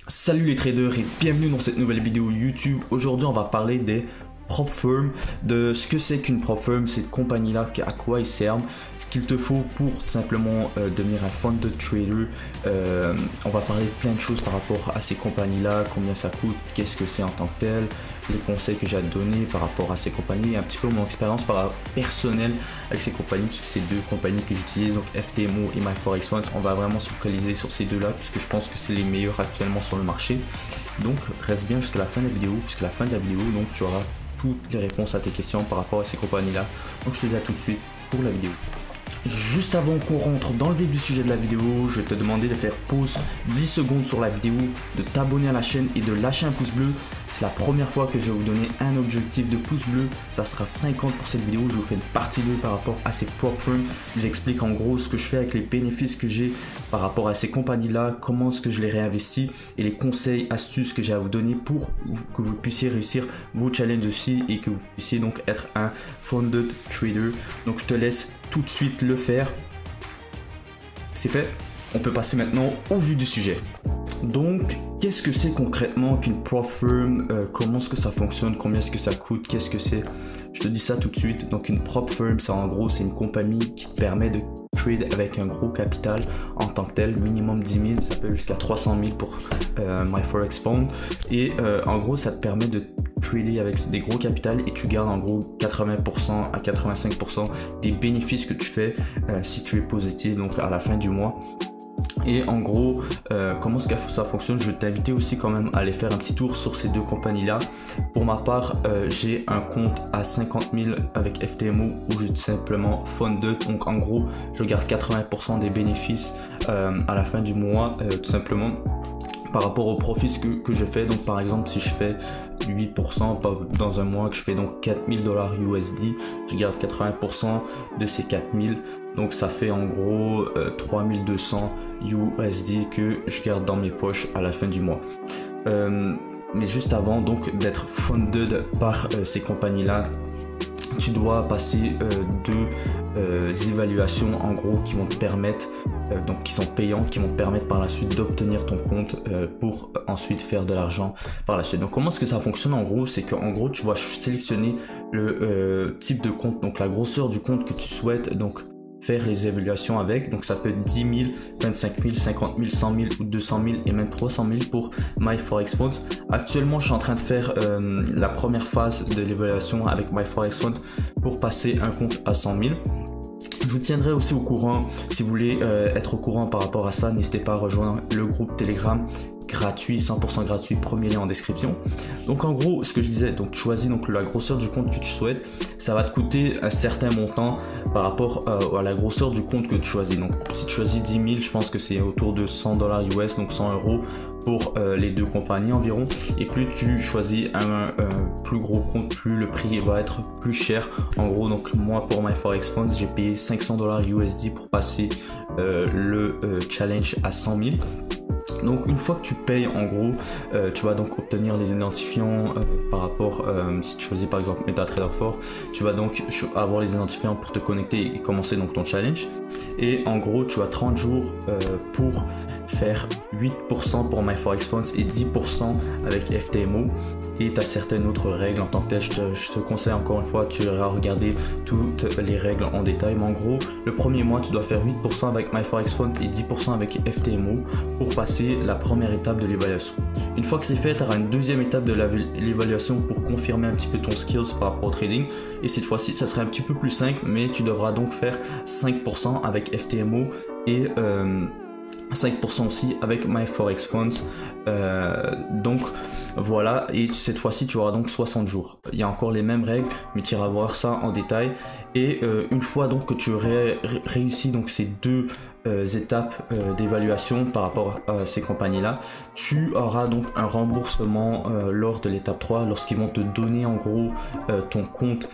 Salut les traders et bienvenue dans cette nouvelle vidéo YouTube. Aujourd'hui on va parler des prop firms, de ce que c'est qu'une prop firm, cette compagnie là, à quoi ils servent, ce qu'il te faut pour tout simplement devenir un funded trader. On va parler de plein de choses par rapport à ces compagnies là, combien ça coûte, qu'est-ce que c'est en tant que tel, les conseils que j'ai à te donner par rapport à ces compagnies et un petit peu mon expérience personnelle avec ces compagnies, puisque c'est deux compagnies que j'utilise, donc FTMO et MyForexOne. On va vraiment se focaliser sur ces deux là puisque je pense que c'est les meilleurs actuellement sur le marché. Donc reste bien jusqu'à la fin de la vidéo, puisque la fin de la vidéo donc tu auras toutes les réponses à tes questions par rapport à ces compagnies là. Donc je te dis à tout de suite pour la vidéo. Juste avant qu'on rentre dans le vif du sujet de la vidéo, je vais te demander de faire pause 10 secondes sur la vidéo, de t'abonner à la chaîne et de lâcher un pouce bleu. C'est la première fois que je vais vous donner un objectif de pouce bleu, ça sera 50 pour cette vidéo. Je vous fais une partie 2 par rapport à ces prop firms. Je vous explique en gros ce que je fais avec les bénéfices que j'ai par rapport à ces compagnies là, comment est-ce que je les réinvestis et les conseils, astuces que j'ai à vous donner pour que vous puissiez réussir vos challenges aussi et que vous puissiez donc être un funded trader. Donc je te laisse tout de suite le faire. C'est fait, on peut passer maintenant au vif du sujet. Donc qu'est-ce que c'est concrètement qu'une prop firm, comment est-ce que ça fonctionne, combien est-ce que ça coûte, qu'est-ce que c'est? Je te dis ça tout de suite. Donc une prop firm, ça en gros c'est une compagnie qui te permet de trade avec un gros capital en tant que tel, minimum 10 000, ça peut jusqu'à 300 000 pour MyForexFund, et en gros ça te permet de trader avec des gros capitals et tu gardes en gros 80% à 85% des bénéfices que tu fais si tu es positif donc à la fin du mois. Et en gros, comment est-ce que ça fonctionne? Je vais t'inviter aussi quand même à aller faire un petit tour sur ces deux compagnies là. Pour ma part, j'ai un compte à 50 000 avec FTMO où j'ai tout simplement funded. Donc en gros, je garde 80% des bénéfices à la fin du mois, tout simplement par rapport aux profits que je fais. Donc par exemple, si je fais 8% dans un mois, que je fais donc 4000 $ USD, je garde 80% de ces 4000, donc ça fait en gros 3200 USD que je garde dans mes poches à la fin du mois. Mais juste avant donc d'être funded par ces compagnies là, tu dois passer deux évaluations en gros qui vont te permettre, donc qui sont payantes, qui vont te permettre par la suite d'obtenir ton compte pour ensuite faire de l'argent par la suite. Donc comment est-ce que ça fonctionne en gros? C'est qu'en gros tu vas sélectionner le type de compte, donc la grosseur du compte que tu souhaites donc faire les évaluations avec. Donc ça peut être 10 000, 25 000, 50 000, 100 000 ou 200 000 et même 300 000 pour MyForexFund. Actuellement je suis en train de faire la première phase de l'évaluation avec MyForexFund pour passer un compte à 100 000. Je vous tiendrai aussi au courant. Si vous voulez être au courant par rapport à ça, n'hésitez pas à rejoindre le groupe Telegram gratuit, 100% gratuit, premier lien en description. Donc en gros ce que je disais, donc tu choisis donc la grosseur du compte que tu souhaites, ça va te coûter un certain montant par rapport à la grosseur du compte que tu choisis. Donc si tu choisis 10 000, je pense que c'est autour de 100 $ US, donc 100 € pour les deux compagnies environ. Et plus tu choisis un plus gros compte, plus le prix va être plus cher. En gros, donc moi pour MyForexFund, j'ai payé 500 $ USD pour passer le challenge à 100 000. Donc une fois que tu payes en gros, tu vas donc obtenir les identifiants par rapport, si tu choisis par exemple MetaTrader 4, tu vas donc avoir les identifiants pour te connecter et commencer donc ton challenge. Et en gros tu as 30 jours pour faire 8% pour MyForexFund et 10% avec FTMO. Et tu as certaines autres règles en tant que tel. Je te conseille encore une fois, tu iras regarder toutes les règles en détail. Mais en gros, le premier mois, tu dois faire 8% avec MyForexFund et 10% avec FTMO pour passer la première étape de l'évaluation. Une fois que c'est fait, tu auras une deuxième étape de l'évaluation pour confirmer un petit peu ton skills par rapport au trading. Et cette fois-ci, ça sera un petit peu plus simple, mais tu devras donc faire 5% avec FTMO et 5% aussi avec MyForexFund. Donc voilà, et cette fois-ci tu auras donc 60 jours. Il y a encore les mêmes règles, mais tu iras voir ça en détail. Et une fois donc que tu aurais réussi donc ces deux étapes d'évaluation par rapport à ces compagnies là, tu auras donc un remboursement lors de l'étape 3 lorsqu'ils vont te donner en gros ton compte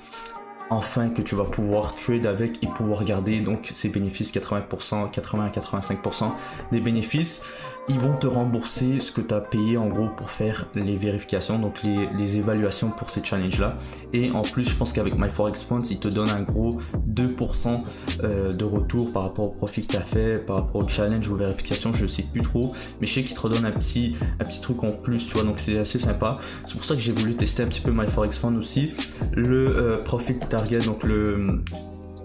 enfin que tu vas pouvoir trade avec et pouvoir garder donc ces bénéfices, 80%, 80 à 85% des bénéfices. ils vont te rembourser ce que tu as payé en gros pour faire les vérifications, donc les évaluations pour ces challenges là. Et en plus je pense qu'avec MyForexFunds ils te donnent un gros 2% de retour par rapport au profit que tu as fait, par rapport au challenge ou vérification, je sais plus trop, mais je sais qu'ils te redonnent un petit truc en plus, tu vois, donc c'est assez sympa. C'est pour ça que j'ai voulu tester un petit peu MyForexFunds aussi. Le profit target, donc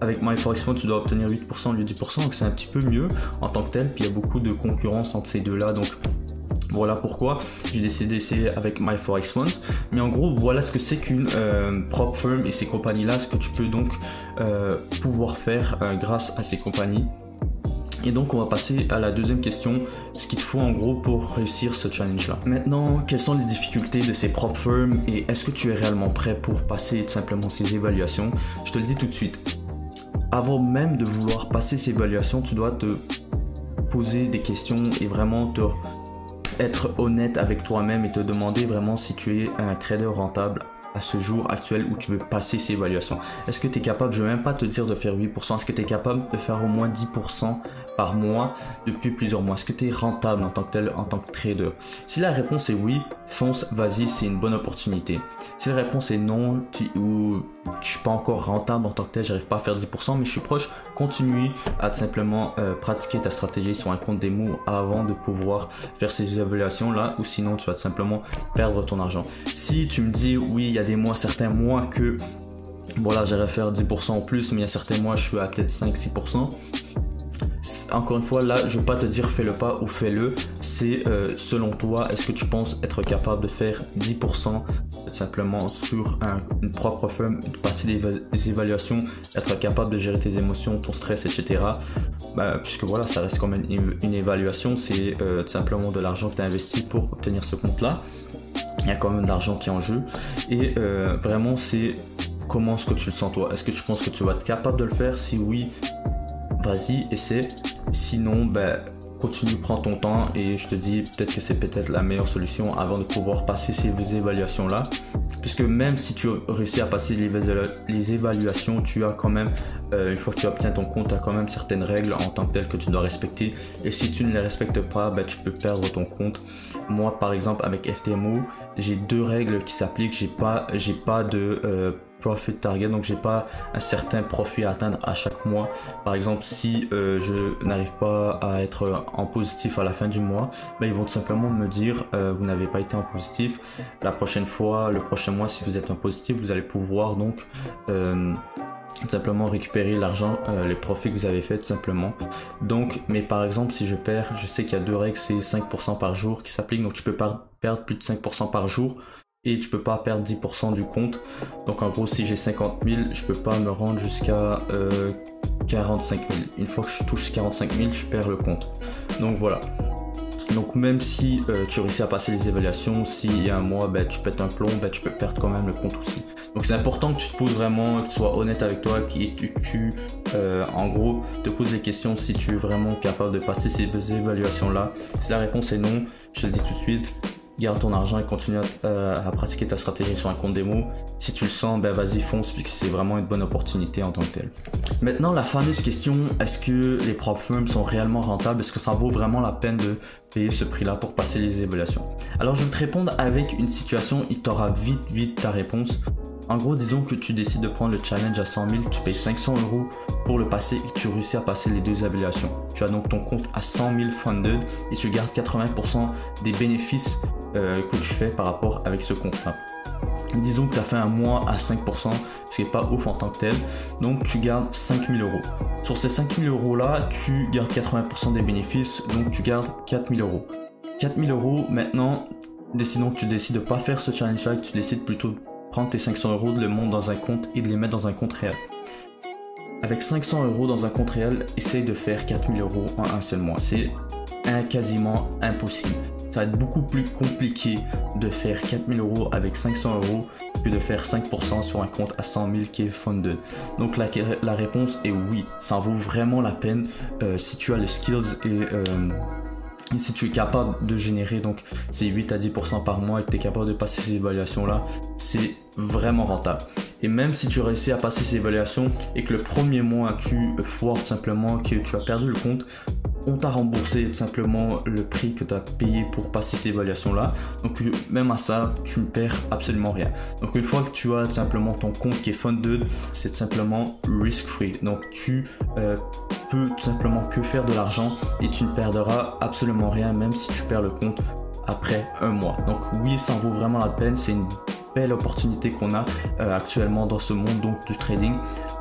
avec MyForexFunds, tu dois obtenir 8% au lieu de 10%, donc c'est un petit peu mieux en tant que tel. Puis il y a beaucoup de concurrence entre ces deux-là, donc voilà pourquoi j'ai décidé d'essayer avec MyForexFunds. Mais en gros, voilà ce que c'est qu'une prop firm et ces compagnies-là, ce que tu peux donc pouvoir faire grâce à ces compagnies. Et donc on va passer à la deuxième question, ce qu'il te faut en gros pour réussir ce challenge là. Maintenant, quelles sont les difficultés de ces prop firms et est-ce que tu es réellement prêt pour passer tout simplement ces évaluations? Je te le dis tout de suite. Avant même de vouloir passer ces évaluations, tu dois te poser des questions et vraiment être honnête avec toi-même et te demander vraiment si tu es un trader rentable à ce jour actuel où tu veux passer ces évaluations. Est-ce que tu es capable, je ne vais même pas te dire de faire 8%, est-ce que tu es capable de faire au moins 10% par mois depuis plusieurs mois? Est-ce que tu es rentable en tant que tel, en tant que trader? Si la réponse est oui, fonce, vas-y, c'est une bonne opportunité. Si la réponse est non, ou je suis pas encore rentable en tant que tel, j'arrive pas à faire 10%, mais je suis proche, continue à tout simplement pratiquer ta stratégie sur un compte démo avant de pouvoir faire ces évaluations là, ou sinon tu vas tout simplement perdre ton argent. Si tu me dis oui, il y a des mois, certains mois que voilà, j'arrive à faire 10% en plus, mais il y a certains mois je suis à peut-être 5-6%. Encore une fois, là, je ne vais pas te dire fais-le pas ou fais-le. C'est selon toi, est-ce que tu penses être capable de faire 10% simplement sur une propre firme, de passer des évaluations, être capable de gérer tes émotions, ton stress, etc. Puisque voilà, ça reste quand même une évaluation, c'est tout simplement de l'argent que tu as investi pour obtenir ce compte-là. Il y a quand même de l'argent qui est en jeu. Et vraiment, c'est comment est-ce que tu le sens toi? Est-ce que tu penses que tu vas être capable de le faire? Si oui, vas-y, essaie. Sinon, continue, prends ton temps et je te dis peut-être que c'est peut-être la meilleure solution avant de pouvoir passer ces évaluations là. Puisque même si tu réussis à passer les évaluations, tu as quand même, une fois que tu obtiens ton compte, tu as quand même certaines règles en tant que telles que tu dois respecter. Et si tu ne les respectes pas, tu peux perdre ton compte. Moi, par exemple, avec FTMO, j'ai deux règles qui s'appliquent. J'ai pas de profit target, donc j'ai pas un certain profit à atteindre à chaque mois. Par exemple, si je n'arrive pas à être en positif à la fin du mois, ils vont tout simplement me dire vous n'avez pas été en positif. La prochaine fois, le prochain mois, si vous êtes en positif, vous allez pouvoir donc tout simplement récupérer l'argent, les profits que vous avez fait tout simplement. Donc, mais par exemple, si je perds, je sais qu'il y a deux règles, c'est 5% par jour qui s'appliquent, donc tu peux pas perdre plus de 5% par jour. Et tu peux pas perdre 10% du compte. Donc en gros, si j'ai 50 000, je peux pas me rendre jusqu'à 45 000. Une fois que je touche 45 000, je perds le compte. Donc voilà. Donc même si tu réussis à passer les évaluations, s'il y a un mois, tu pètes un plomb, tu peux perdre quand même le compte aussi. Donc c'est important que tu te poses vraiment, que tu sois honnête avec toi, et tu en gros te poses les questions si tu es vraiment capable de passer ces évaluations là. Si la réponse est non, je te le dis tout de suite, garde ton argent et continue à pratiquer ta stratégie sur un compte démo. Si tu le sens, vas-y, fonce, puisque c'est vraiment une bonne opportunité en tant que tel. Maintenant, la fameuse question, est-ce que les prop firms sont réellement rentables? Est-ce que ça vaut vraiment la peine de payer ce prix-là pour passer les évaluations? Alors, je vais te répondre avec une situation, il t'aura vite ta réponse. En gros, disons que tu décides de prendre le challenge à 100 000, tu payes 500 € pour le passer et tu réussis à passer les deux évaluations. Tu as donc ton compte à 100 000 funded et tu gardes 80% des bénéfices que tu fais par rapport avec ce compte-là. Disons que tu as fait un mois à 5%, ce qui n'est pas ouf en tant que tel. Donc tu gardes 5 000 €. Sur ces 5 000 € là, tu gardes 80% des bénéfices, donc tu gardes 4 000 €. 4 000 €, maintenant, décidons que tu décides de ne pas faire ce challenge-là, que tu décides plutôt de prendre tes 500 € de le monter dans un compte et de les mettre dans un compte réel. Avec 500 € dans un compte réel, essaye de faire 4 000 € en un seul mois. C'est quasiment impossible. Ça va être beaucoup plus compliqué de faire 4 000 € avec 500 € que de faire 5% sur un compte à 100 000 qui est funded. Donc la réponse est oui, ça en vaut vraiment la peine si tu as les skills et si tu es capable de générer donc ces 8 à 10% par mois et que tu es capable de passer ces évaluations là, c'est vraiment rentable. Et même si tu réussis à passer ces évaluations et que le premier mois tu foires tout simplement, que tu as perdu le compte, on t'a remboursé tout simplement le prix que tu as payé pour passer ces évaluations-là. Donc même à ça, tu ne perds absolument rien. Donc une fois que tu as tout simplement ton compte qui est funded, c'est tout simplement risk-free. Donc tu peux tout simplement que faire de l'argent et tu ne perdras absolument rien, même si tu perds le compte après un mois. Donc oui, ça en vaut vraiment la peine. C'est une belle opportunité qu'on a actuellement dans ce monde donc du trading.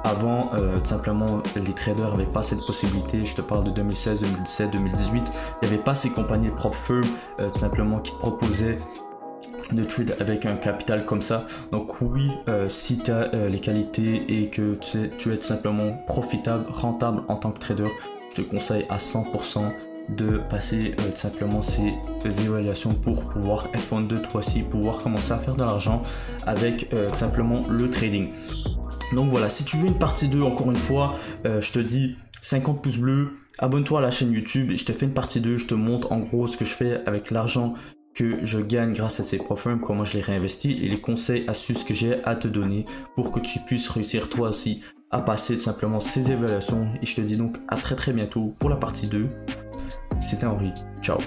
Avant, tout simplement, les traders n'avaient pas cette possibilité. Je te parle de 2016, 2017, 2018. Il n'y avait pas ces compagnies de prop firm tout simplement qui te proposaient de trade avec un capital comme ça. Donc oui, si tu as les qualités et que tu es tout simplement profitable, rentable en tant que trader, je te conseille à 100% de passer tout simplement ces évaluations pour pouvoir être funded toi aussi, pouvoir commencer à faire de l'argent avec tout simplement le trading. Donc voilà, si tu veux une partie 2, encore une fois, je te dis 50 pouces bleus, abonne-toi à la chaîne YouTube et je te fais une partie 2, je te montre en gros ce que je fais avec l'argent que je gagne grâce à ces prop firms, comment je les réinvestis et les conseils, astuces que j'ai à te donner pour que tu puisses réussir toi aussi à passer tout simplement ces évaluations. Et je te dis donc à très bientôt pour la partie 2. C'était Henri, ciao.